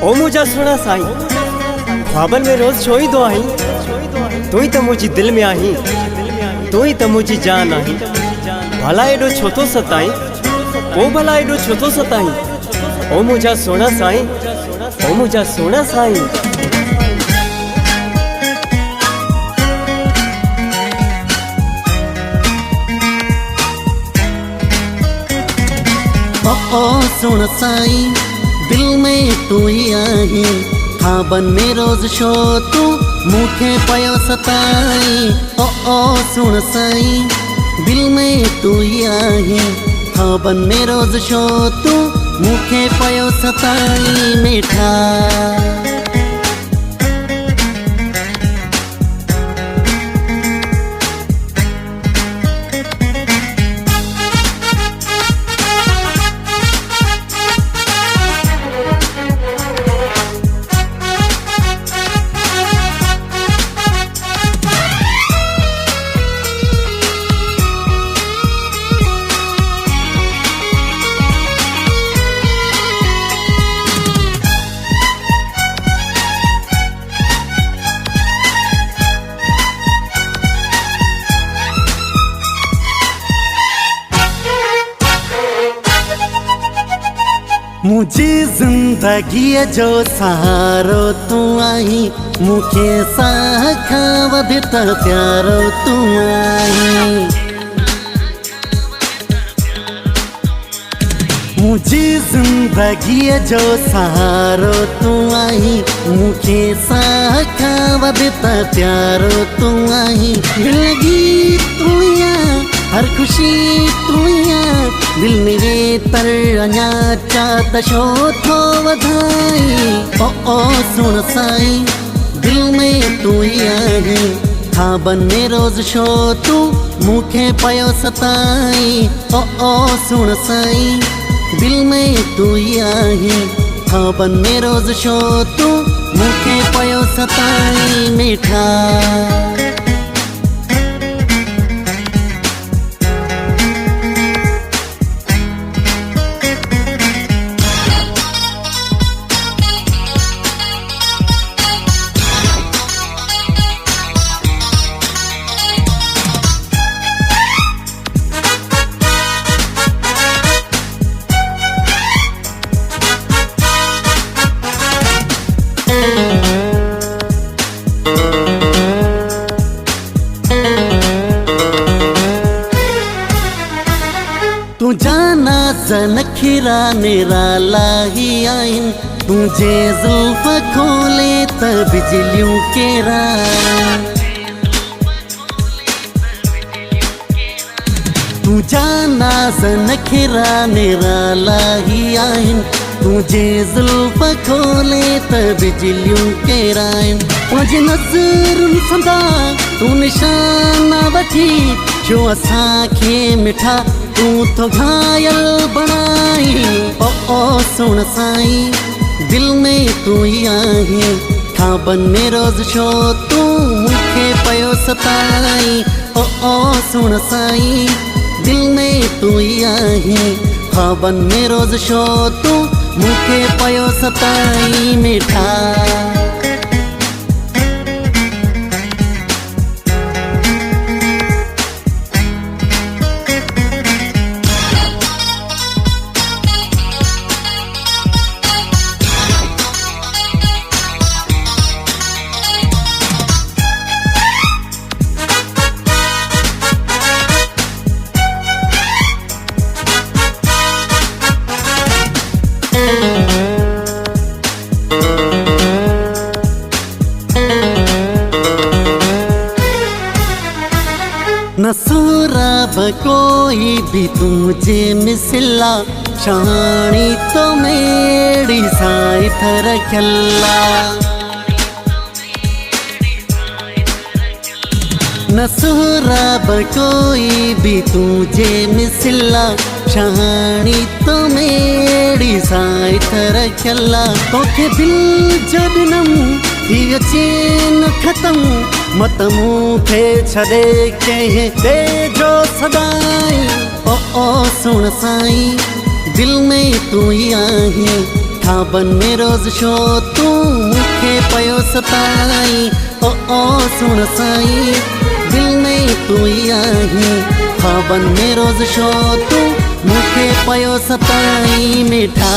ओ मुझा सुना साईं, ख्वाबन में रोज छोई दो आई, तू ही तो मुझी दिल में आई, तू ही तो मुझी जान आई। भला एडो छोतो सताई, ओ भला एडो छोतो सताई, ओ मुझा सोना साईं, ओ मुझा सोना साईं। ओ सुन साईं, दिल में तू ही आई, ख्वाबन में रोज शो तू मुखे पयो सताई। ओ सुन साईं, दिल में तू ही आई, ख्वाबन में रोज शो तू मुखे पयो सताई। मीठा मुझे जिंदगी जो सहारो तू आई, मुखे साखा वधित प्यारो तू आई। मुझे जिंदगी जो सहारो तू आई, मुखे साखा वधित प्यारो तू आई। लगी तू हर खुशी तू दिल मेरे तर अञा चाहत शो थो वधाई। ओ सुन साईं, दिल में तू ही आई, ख्वाबन में रोज शो तू मुखे पयो सताई। ओ सुन साईं, दिल में तू ही आई, ख्वाबन में रोज शो तू मुखे पयो सताई। मीठा तू जाना नखीरा निराला ही आइन, तुझे जुल्फ खोले त बिजलियों के राह। तू जाना नखीरा निराला ही आइन, तुझे जुल्फ खोले त बिजलियों के राइन। मुझे नज़रुन संदा तू निशाना वठी, जो असांखे मिठा तू तो घायल बनाई। ओ सुन साईं, दिल में तू ही आई, ख्वाबन में रोज शो तू मुखे पयो सताई। ओ सुन साईं, दिल में तू ही आई, ख्वाबन में रोज शो तू मुखे पयो सताई। मीठा न सोराब कोई भी तुझे मिसला, शानी तो मेरी साई थर खल्ला। न सोराब कोई भी तुझे मिसला, शानी तो मेरी साई थर खल्ला। तोखे दिल जबनम थी चैन खत्म, मत मुखे छड़े के दे जो सदाई। ओ सुन साईं, दिल में तू ही आई, ख्वाबन में रोज शो तू मुखे पयो सताई ओ सुन साई दिल में तू ही आई ख्वाबन में रोज शो तू मुखे पयो सताई मिठा